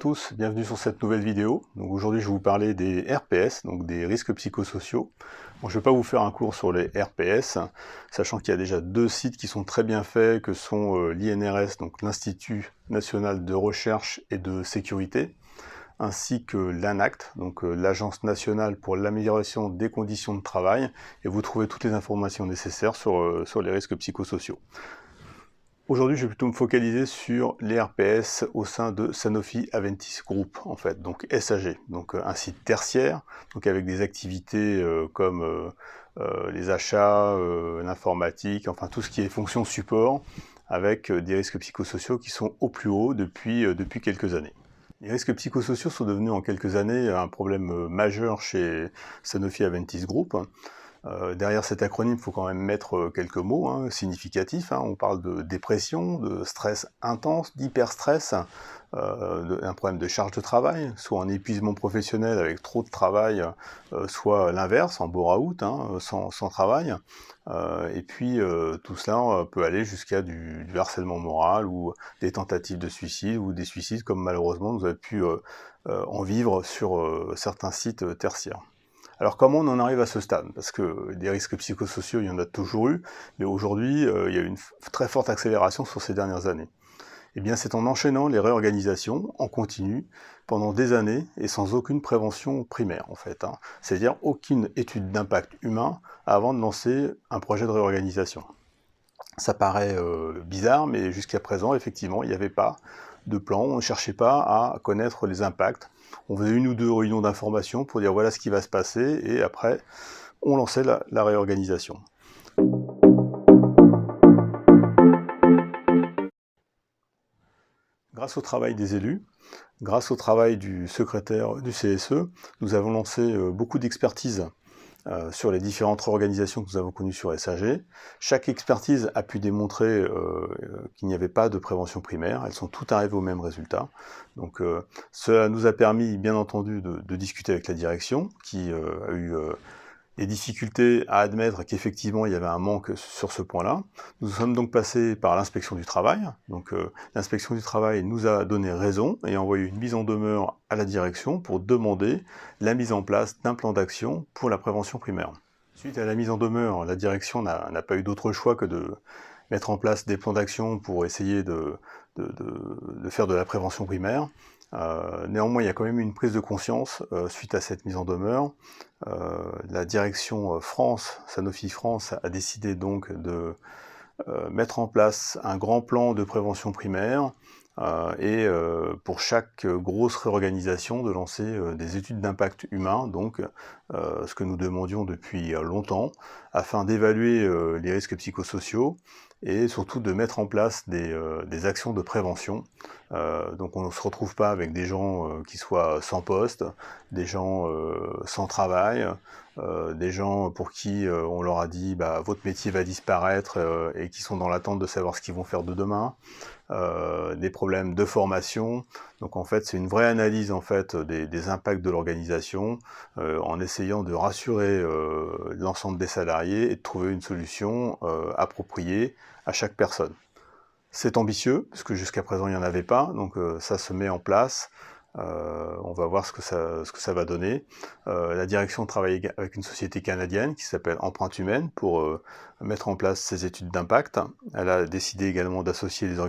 tous, bienvenue sur cette nouvelle vidéo. Donc aujourd'hui je vais vous parler des RPS, donc des risques psychosociaux. Bon, je ne vais pas vous faire un cours sur les RPS, sachant qu'il y a déjà deux sites qui sont très bien faits, que sont l'INRS, donc l'Institut National de Recherche et de Sécurité, ainsi que l'ANACT, donc l'Agence Nationale pour l'Amélioration des Conditions de Travail, et vous trouvez toutes les informations nécessaires sur les risques psychosociaux. Aujourd'hui, je vais plutôt me focaliser sur les RPS au sein de Sanofi Aventis Group, en fait, donc SAG, donc un site tertiaire, donc avec des activités comme les achats, l'informatique, enfin tout ce qui est fonction support, avec des risques psychosociaux qui sont au plus haut depuis quelques années. Les risques psychosociaux sont devenus en quelques années un problème majeur chez Sanofi Aventis Group. Derrière cet acronyme, il faut quand même mettre quelques mots significatifs. On parle de dépression, de stress intense, d'hyperstress, d'un problème de charge de travail, soit un épuisement professionnel avec trop de travail, soit l'inverse, en bore-out, sans travail. Et puis tout cela peut aller jusqu'à du harcèlement moral ou des tentatives de suicide ou des suicides comme malheureusement nous avons pu en vivre sur certains sites tertiaires. Alors comment on en arrive à ce stade? Parce que des risques psychosociaux, il y en a toujours eu, mais aujourd'hui, il y a eu une très forte accélération sur ces dernières années. Eh bien, c'est en enchaînant les réorganisations en continu pendant des années et sans aucune prévention primaire, en fait. C'est-à-dire aucune étude d'impact humain avant de lancer un projet de réorganisation. Ça paraît bizarre, mais jusqu'à présent, effectivement, il n'y avait pas de plan, on ne cherchait pas à connaître les impacts. On faisait une ou deux réunions d'information pour dire voilà ce qui va se passer, et après, on lançait la réorganisation. Grâce au travail des élus, grâce au travail du secrétaire du CSE, nous avons lancé beaucoup d'expertises sur les différentes organisations que nous avons connues sur SAG. Chaque expertise a pu démontrer qu'il n'y avait pas de prévention primaire, elles sont toutes arrivées au même résultat. Donc cela nous a permis bien entendu de discuter avec la direction qui a eu des difficultés à admettre qu'effectivement il y avait un manque sur ce point-là. Nous sommes donc passés par l'inspection du travail. Donc l'inspection du travail nous a donné raison et envoyé une mise en demeure à la direction pour demander la mise en place d'un plan d'action pour la prévention primaire. Suite à la mise en demeure, la direction n'a pas eu d'autre choix que de mettre en place des plans d'action pour essayer de faire de la prévention primaire. Néanmoins, il y a quand même une prise de conscience suite à cette mise en demeure. La direction France, Sanofi France, a décidé donc de mettre en place un grand plan de prévention primaire et pour chaque grosse réorganisation de lancer des études d'impact humain, donc ce que nous demandions depuis longtemps, afin d'évaluer les risques psychosociaux et surtout de mettre en place des actions de prévention. Donc on ne se retrouve pas avec des gens qui soient sans poste, des gens sans travail, des gens pour qui on leur a dit votre métier va disparaître et qui sont dans l'attente de savoir ce qu'ils vont faire de demain, des problèmes de formation. Donc en fait c'est une vraie analyse en fait des impacts de l'organisation en essayant de rassurer l'ensemble des salariés et de trouver une solution appropriée à chaque personne. C'est ambitieux, parce que jusqu'à présent il n'y en avait pas, donc ça se met en place. On va voir ce que ça va donner. La direction travaille avec une société canadienne qui s'appelle Empreinte Humaine pour mettre en place ces études d'impact. Elle a décidé également d'associer les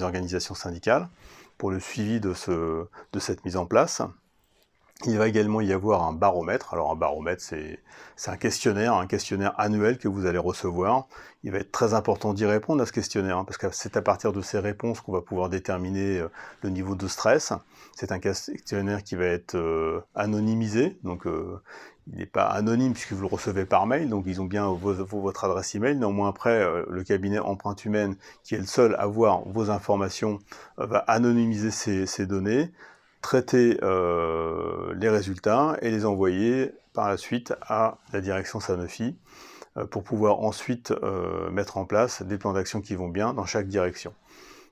organisations syndicales pour le suivi de cette mise en place. Il va également y avoir un baromètre. Alors un baromètre, c'est un questionnaire annuel que vous allez recevoir. Il va être très important d'y répondre à ce questionnaire, parce que c'est à partir de ces réponses qu'on va pouvoir déterminer le niveau de stress. C'est un questionnaire qui va être anonymisé, donc il n'est pas anonyme puisque vous le recevez par mail, donc ils ont bien votre adresse email. Néanmoins après, le cabinet Empreinte Humaine, qui est le seul à voir vos informations, va anonymiser ces données, traiter les résultats et les envoyer par la suite à la direction Sanofi pour pouvoir ensuite mettre en place des plans d'action qui vont bien dans chaque direction.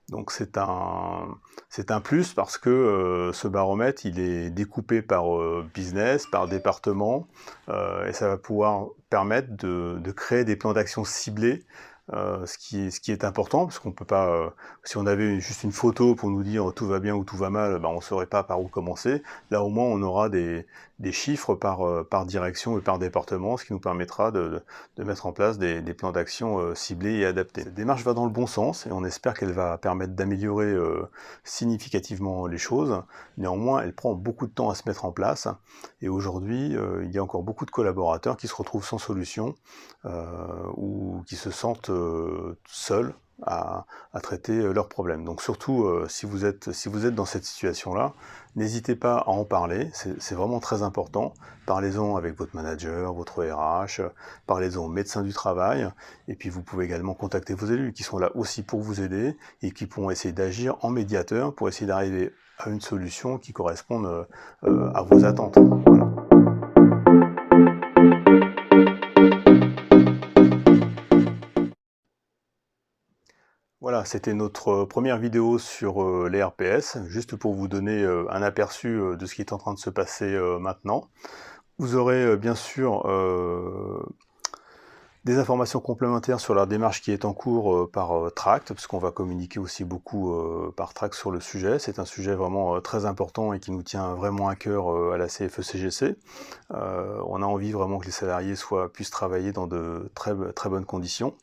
Donc c'est un plus parce que ce baromètre il est découpé par business, par département et ça va pouvoir permettre de créer des plans d'action ciblés ce qui est important, parce qu'on peut pas, si on avait juste une photo pour nous dire tout va bien ou tout va mal, ben, on ne saurait pas par où commencer. Là au moins on aura des chiffres par direction et par département, ce qui nous permettra de mettre en place des plans d'action ciblés et adaptés. Cette démarche va dans le bon sens et on espère qu'elle va permettre d'améliorer significativement les choses. Néanmoins, elle prend beaucoup de temps à se mettre en place et aujourd'hui, il y a encore beaucoup de collaborateurs qui se retrouvent sans solution ou qui se sentent seuls à traiter leurs problèmes. Donc surtout, si vous êtes dans cette situation-là, n'hésitez pas à en parler, c'est vraiment très important. Parlez-en avec votre manager, votre RH, parlez-en au médecin du travail, et puis vous pouvez également contacter vos élus qui sont là aussi pour vous aider et qui pourront essayer d'agir en médiateur pour essayer d'arriver à une solution qui corresponde à vos attentes. Voilà. Voilà, c'était notre première vidéo sur les RPS, juste pour vous donner un aperçu de ce qui est en train de se passer maintenant. Vous aurez bien sûr des informations complémentaires sur la démarche qui est en cours par Tract, parce qu'on va communiquer aussi beaucoup par Tract sur le sujet. C'est un sujet vraiment très important et qui nous tient vraiment à cœur à la CFE-CGC. On a envie vraiment que les salariés puissent travailler dans de très bonnes conditions.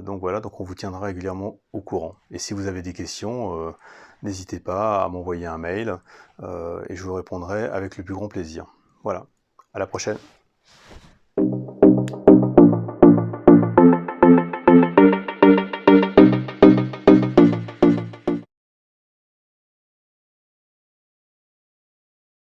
Donc voilà, donc on vous tiendra régulièrement au courant. Et si vous avez des questions, n'hésitez pas à m'envoyer un mail et je vous répondrai avec le plus grand plaisir. Voilà, à la prochaine.